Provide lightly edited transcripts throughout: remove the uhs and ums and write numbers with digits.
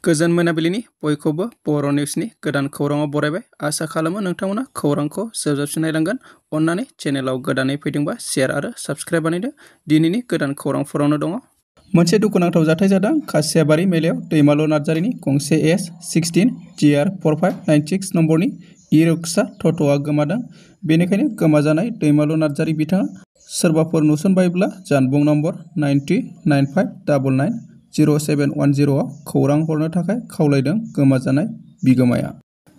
गोजोन मोनाबिलिनि बयखौबो बर' निउसनि गोदान खौराङाव बरायबाय। आसा खालामो नोंथांमोना खौरांखौ जोबजाबसिम नायलांगोन। अन्नानै चेनेलाव गोदानै फैदोंबा शेयार आरो साबस्क्राइब बानायदो। दिनैनि गोदान खौरांफोरावनो दङ। मोनसे दुखुनांथाव जाथाय जादों खासियाबारि मेलायाव दैमालु नार्जारिनि गंसे S16 GR 4596 नम्बरनि इ-रिक्सा टट'आ गोमादों। बेनिखायनो गोमाजानाय दैमालु नार्जारि बिथाङा सोरबाफोर नुसनबायब्ला जानबुं नम्बर 9395990710 आव खौरां हरनो थाखाय खावलायदों गोमाजानाय बिगोमाया।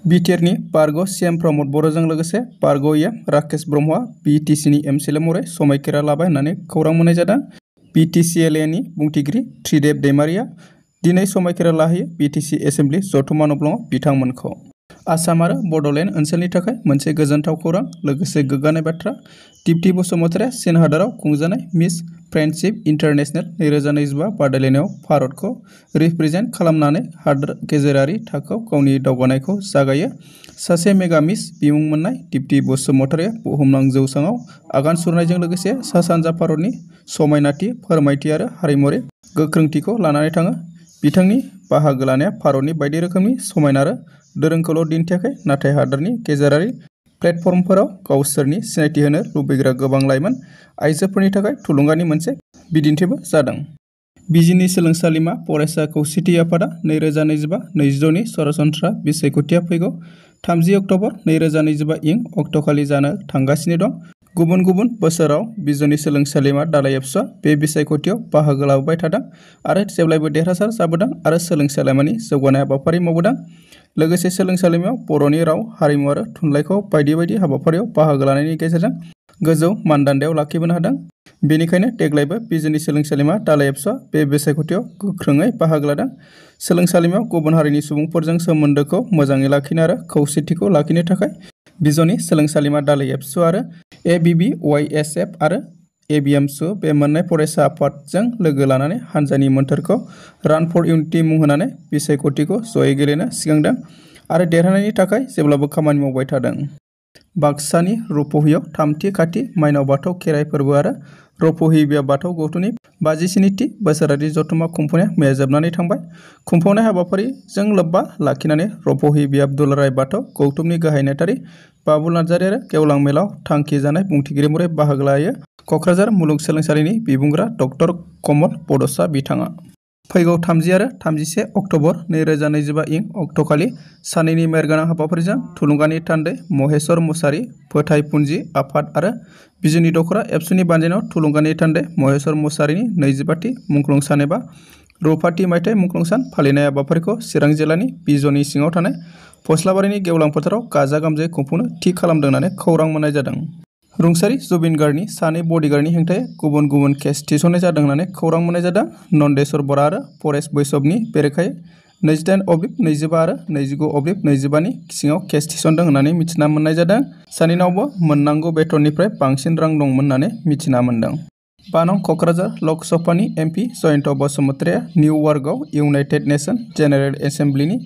बिटिआरनि बारग' CM प्रमद बर'जों लोगोसे बारग' EM राकेश ब्रह्मआ BTCनि एमसिएलए महरै समायखिरा लाबाय होननानै खौरां मोननाय जादों। BTCLAनि बुंथिगिरि त्रिदेब दैमारिया दिनै समायखिरा लाहैयो BTC एसेम्बलि जथुम्मा नब्लङाव बिथांमोनखौ। आसाम आरो बड'लेण्ड ओनसोलनि थाखाय मोनसे गोजोनथाव खौरां लोगोसे गोग्गानाय बाथ्रा। दीप्ति बसुमतारीया चीन हादराव खुंजानाय मिस फ्रेन्डशिप इन्टारनेशनेल 2025 बादायलायनायाव भारतखौ रिप्रेजेन्ट खालामनानै हादोर गेजेरारि थाखोआव गावनि दावगानायखौ जागायो। सासे मेगा मिस बिमुं मोननाय दीप्ति बसुमतारीया बुहुमनां जौसाङाव आगान सुरनायजों लोगोसे सा-सानजा भारतनि समायनाथि, फोरमायथि आरो हारिमुआरि गोख्रोंथिखौ लानानै थाङो। बिथांनि बाहागो लानाया भारतनि बायदि रोखोमनि समायना आरो दोरोंखौल' दिन्थियाखै, नाथाय हादोरनि गेजेरारि प्लेटफर्मफोराव गावसोरनि सिनायथि होनो लुबैग्रा गोबां लाइमोन आइजोफोरनि थाखाय थुलुंगानि मोनसे बिदिन्थिबो जादों। बिजिनि सोलोंसालिमा फरायसा खौसेथि आफादआ 2025-26 नि सरासनस्रा बिसायख'थिया फैगौ 30 अक्ट'बर 2025 इं अक्ट'खालि जानो थांगासिनो दं। गुबुन गुबुन बोसोराव बिजनि सोलोंसालिमा दालाइ एबसुआ बे बिसायख'थियाव बाहागो लाबोबाय थादों आरो जेब्लायबो देरहासार जाबोदों आरो सोलोंसालिमानि जौगानाय हाबाफारि मावबोदों। लोगोसे सोलोंसालिमायाव बर'नि राव, हारिमु आरो थुनलाइखौ बायदि बायदि हाबाफारियाव बाहागो लानायनि गेजेरजों गोजौ मानदान्दायाव लाखिबोनो हादों। बेनिखायनो देग्लायबो बिजिनि सोलोंसालिमा दालाइ एबसुआ बे बिसायख'थियाव गोख्रोङै बाहागो लादों। सोलोंसालिमायाव गुबुन हारिनि सुबुंफोरजों सोमोन्दोखौ मोजाङै लाखिनो आरो खौसेथिखौ लाखिनो थाखाय बिजनि सोलोंसालिमा दालाइ एबसु आरो ABBYSF आरो ABMSU बे मोननै फरायसा आफादजों लोगो लानानै हान्जानि मोन्थोरखौ रान फर इउनिटि मुं होनानै बिसायख'थिखौ जयै गेलेनो सिगांदों आरो देरहानायनि थाखाय जेब्लाबो खामानि मावबाय थादों। बाक्सानि रुपहियाव थामथि खाथि माइनाव बाथौ खेराइ फोरबो आरो रुपहि बियाब बाथौ गौथुमनि 57थि बोसोरारि जथुम्मा खुंफुंनाया मैया जोबनानै थांबाय। खुंफुंनाय हाबाफारिजों लोब्बा लाखिनानै रुपहि बियाब दुलाराय बाथौ गौथुमनि गाहाय नेथारि बाबुल नार्जारि आरो गेवलां मेलाव थांखि जानाय बुंथिगिरि महरै बाहागो लायो क'क्राझार मुलुगसोलोंसालिनि बिबुंग्रा डक्टर कमल बड'सा बिथाङा। फैगौ 30 आरो 31 अक्ट'बर 2025 इं अक्ट'खालि सानैनि मेहेरगोनां हाबाफारिजों थुलुंगानि थान्दै महेश्वर मुसारि फोथायफुनजि आफाद आरो बिजिनि दख'रा एबसुनि बानजायनायाव थुलुंगानि थान्दै महेश्वर मुसारिनि 25थि मुंख्लं सान एबा रुफाथि मायथाइ मुंख्लं सान फालिनाय हाबाफारिखौ चिरां जिल्लानि बिजनि सिङाव थानाय फस्लाबारिनि गेवलां फोथाराव गाजा गोमजायै खुंफुंनो थि खालामदों होननानै खौरां मोननाय जादों। रुंसारि जुबिन गार्गनि सानै बडिगार्डनि हेंथायै गुबुन गुबुन केस थिसननाय जादों होननानै खौरां मोननाय जादों। नन्देस्वर बरा आरो परेश बैसबनि बेरेखायै 28/25 आरो 29/25 नि सिङाव केस थिसनदों होननानै मिथिना मोननाय जादों। सानैनावबो मोननांगौ बेथननिफ्राय बांसिन रां दंमोन होननानै मिथिना मोनदों। 5 नं क'क्राझार लक सभानि MP जयन्त बसुमतारीया निउयर्कआव इउनाइटेड नेशन जेनेरेल एसेम्बलिनि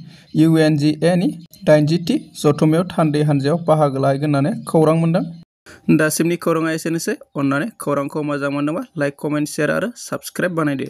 UNGA नि 80थि जथुम्मायाव थान्दै हान्जायाव बाहागो लाहैगोन होननानै खौरां मोनदों। दासिमनि खौराङा एसेनोसै। अन्नानै खौरांखौ मोजां मोनदोंबा लाइक, कमेन्ट, शेयार आरो साबस्क्राइब बानायदो।